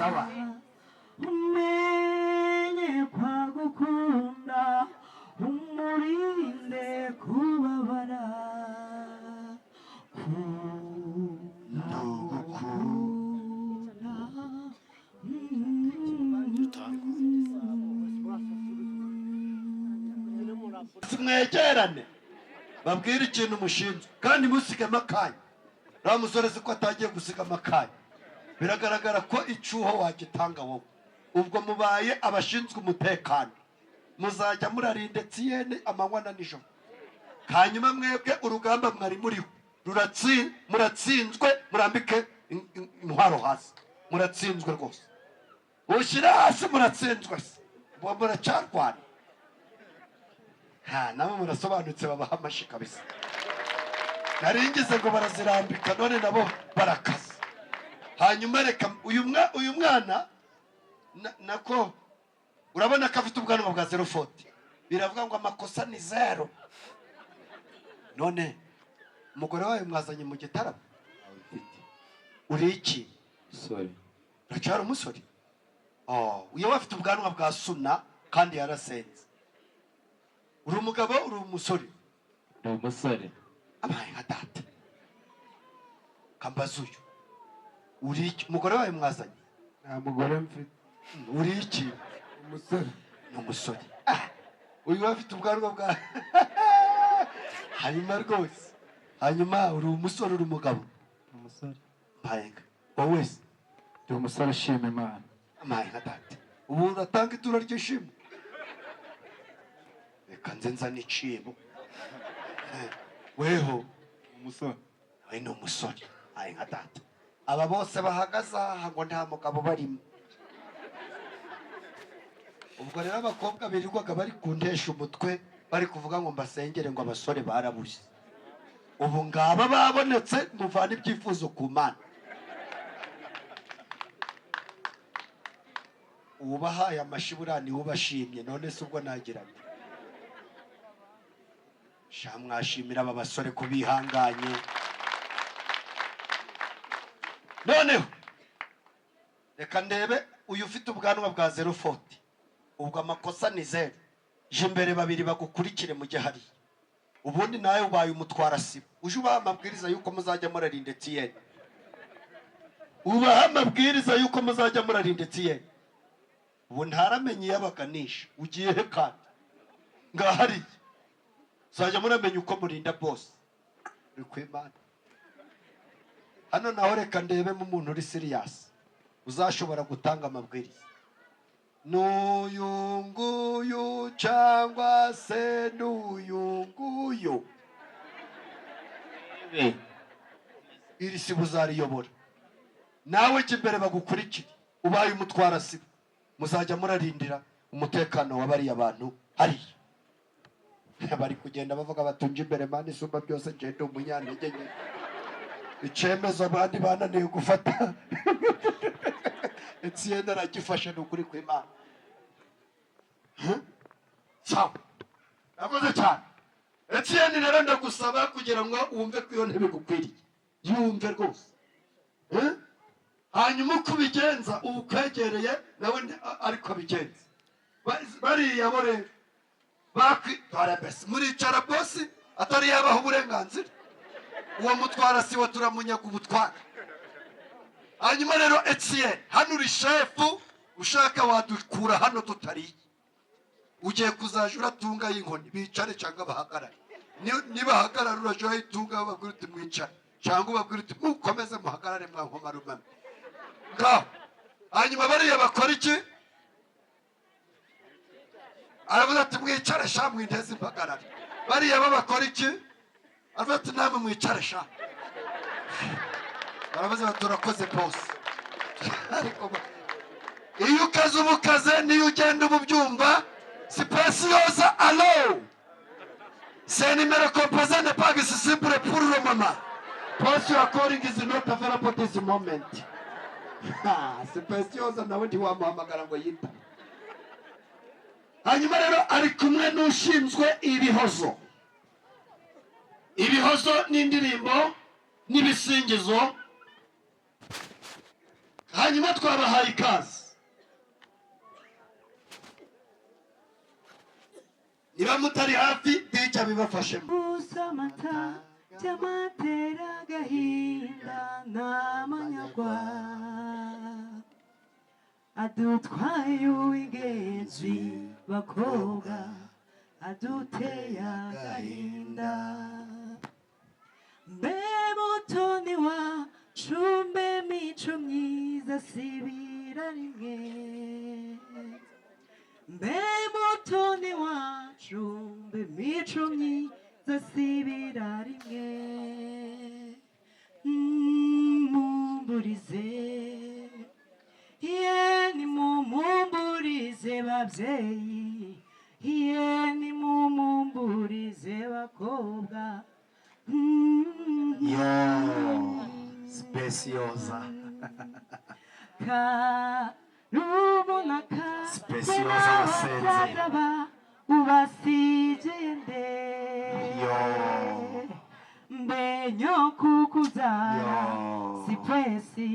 sawa umenye kwagukunda umurinde kubabara mwegerane babwire ikintu mushinzwe kandi musigamo akanya nta musore ko atagiye gusigamo akanya biragaragara ko icyuho wagitanga wowe ubwo mubaye abashinzwe umutekano muzajya murarinda Etienne amanywa na nijoro hanyuma mwebwe urugamba mwari muriho muratsinzwe murambike intwaro hasi muratsinzwe rwose ushyira hasi muratsinzwe muracyarwana nabo murasobanutse babaha amashi kabisa naringize ngo barazirambika none nabo barakaza hanyuma reka uyu mwana nako urabona ko afite ubwanwa bwa 040 biravuga ngo amakosa ni 0 none umugore wawe mwazanye mu gitaramo uri iki Sorry. uracyari umusore uyo afite ubwanwa bwa suna kandi yarasenze uri umugabo uri umusore Ni umusore. abaye nka data kambaza uyu uri iki umugore wawe mwazanye nta mugore mfite uri iki umusore ni umusore uyu afite ubwanwa bwa hanyuma rwose hanyuma uri umusore uri umugabo umusore mpayenga wowe wese ndi umusore ushima Imana amaye nka data ubu uratanga ituro ry'ishimwe reka nze nzane icibo weho umusore we ni umusore aye nka data aba bose bahagaze aha ngo nta mugabo barimo ubwo rero abakobwa birirwaga bari kuntesha umutwe bari kuvuga ngo mbasengere ngo abasore barabuze ubu ngaba babonetse muvana ibyifuzo ku Mana ubahaye amashiburani ubashimye none se ubwo nagiranye sha mwashimira aba basore kubihanganye noneho reka ndebe uyu ufite ubwanwa bwa 040 ubwo amakosa ni 0 je imbere babiri bagukurikire mu gihari ubundi nawe ubaye umutwara sibo uje ubaha amabwiriza yuko muzajya murarinda Etienne ubaha amabwiriza yuko muzajya murarinda Etienne ubu ntaramenye yabaganisha ugiye he kandi ngahari uzajya muramenye uko murinda boss uri kwimana hano naho reka ndebemo umuntu uri serious uzashobora gutanga amabwiriza n'uyu nguyu cyangwa se n'uyu nguyu iri sibo uzariyobora nawe jya imbere bagukurikire ubaye umutwara sibo muzajya murarindira umutekano wa bariya bantu hariya bari kugenda bavuga batunje imbere mani isumba byose ngende umunyantege nke icyemezo abandi bananiye gufata Etienne aragifashe ni ukuri kw'Imana sawa nakoze cyane Etienne rero ndagusaba kugira ngo wumve ko iyo ntebe gukwiriye yumve rwose hanyuma uko ubigenza ubu kwegereye nawe ariko abigenza bariya bore bakwitwara bese muricara bosi atari yabaho uburenganzira uwo mutwara siwe turamunyaga ubutwara hanyuma rero Etienne hano uri shefu ushaka wadukura hano tutariye ugiye kuzaje uratunga y'inkoni bicare cyangwa bahagarare nibahagarara uraje urayitunga babwira uti mwicare cyangwa babwira uti mukomeze muhagarare mwankoma rumame ngaho hanyuma bariya bakora iki aravuga ati mwicare sha mwinteze impagarare bariya bakora iki aravuga ati namwe mwicare sha baravuze bati turakoze bose iyo ukaze ubukaze niyo ugenda ububyumva spécieuse allo c'est numéro composé n'est pas accessible pour le moment post your calling is not available this moment spécieuse nawe ntiwamuhamagara ngo yita hanyuma rero ari kumwe n'ushinzwe ibihozo n'indirimbo n'ibisingizo hanyuma twabahaye ikaze. Niba mutari hafi ntijya bibafashemo. Usamata Jamatera gahinda n'amanyagwa adutwaye uw'ingenzi bakobwa aduteye agahinda mbe mutoni wacu mbe mico myiza sibira rimwe mbe mutoni wacu mbe mico myiza sibira rimwe mumburize ni mumumburize babyeyi ni mumumburize bakobwa Speciosa. Karubona Speciosa wasenze. Ubasijende mbenyo kukuzara sipresi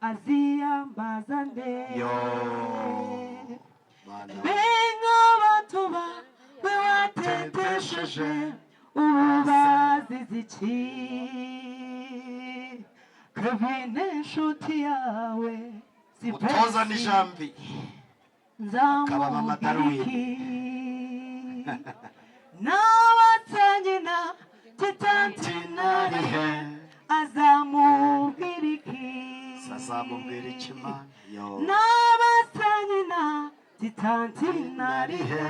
aziyambazande bengo batuba we watetesheje ubaziziki kevine nshuti yawe Utoza n'ijambi. Kabama amadarubindi. Nawatanyina titantinarihe azamubwiriki Sazamubwiriki man. Nawatanyina titantinarihe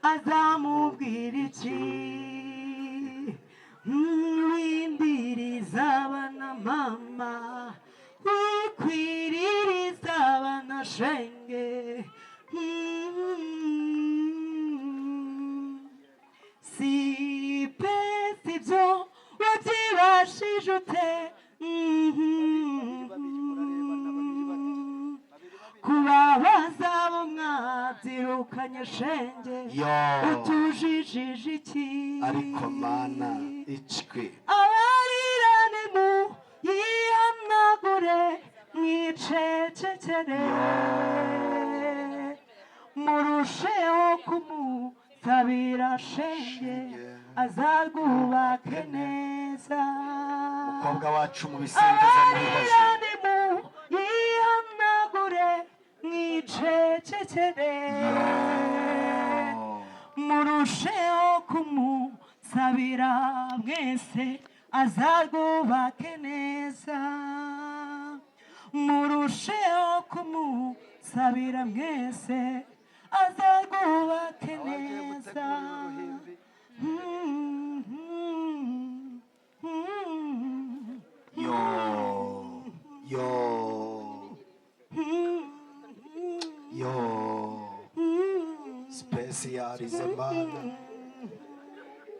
azamubwiriki windiriza abana mama wikwiririza abana shenge si pesi ibyo wabyibashije ute kubabaza abo mwabyirukanye shenge utujijije iki Ariko mana icwi abarirane mu yihanagure mwicecekere murusheho kumusabira shenge azarwubake neza umukobwa wacu mu bisingizo n'ibibazo abarirane mu yihanagure mwicecekere murusheho kumusabira mwese azarwubake neza murusheho kumusabira mwese azarwubake neza Specialize mana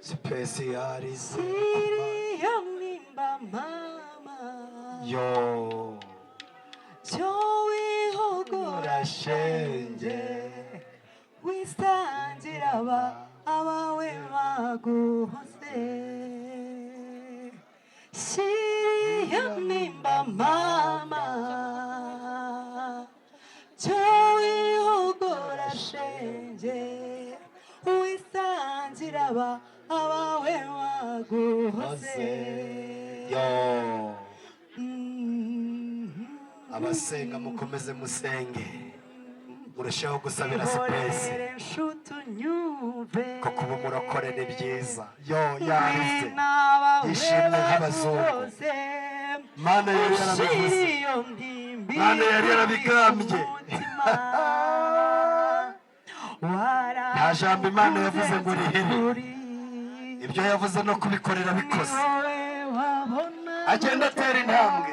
Specialize siriyo nimba mama cyo wihogora shenge wisangira abawe baguhose siriyo nimba mama cyo wihogora shenge wisangira abawe baguhose abasenga mukomeze musenge murusheho gusabira sipesi kuko ubu murokore ni byiza yahise yishimye nk'abazungu mana yari yarabivuze mana yari yarabigambye nta jambo imana yavuze ngo rihere ibyo yavuze no kubikorera bikoze agenda atera intambwe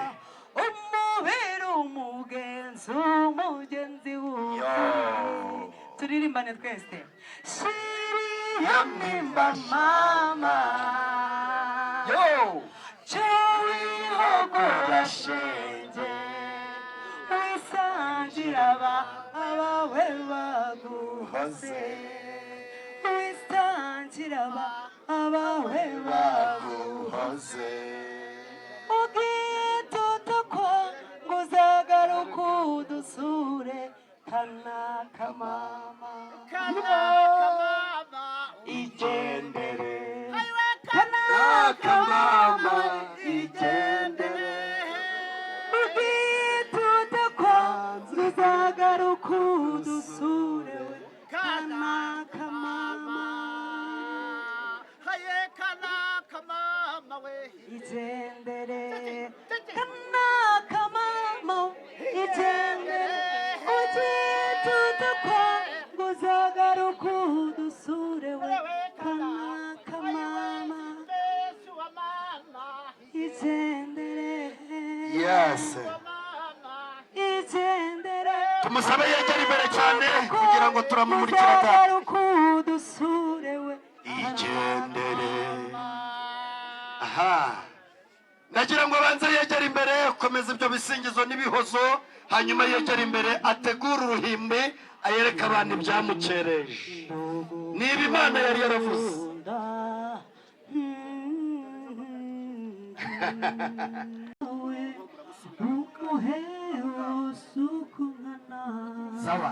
umubera umugenzi umugenzi turirimbane twese shiriya mimba mama cyo wihogora shenge wisangira abawe baguhoze wisangira abawe baguhoze ugitutukwa ngo uzagaruka igendere kanaka mama igendere ubwituta kwanza uzagaruka udusure we kanaka mama igendere kanaka mama igendere ubwituta kwanza uzagaruka udusure we kanaka mama igendere yes igendere tumusabe yegera imbere cyane kugira ngo turamumurikira data udusure we igendere aha nagira ngo abanze yegera imbere komeza ibyo bisingizo n'ibihozo hanyuma yegera imbere ategura uruhimbi ayereka abantu ibyamukereje niba imana yari yaravuze umuhero sukumana sawa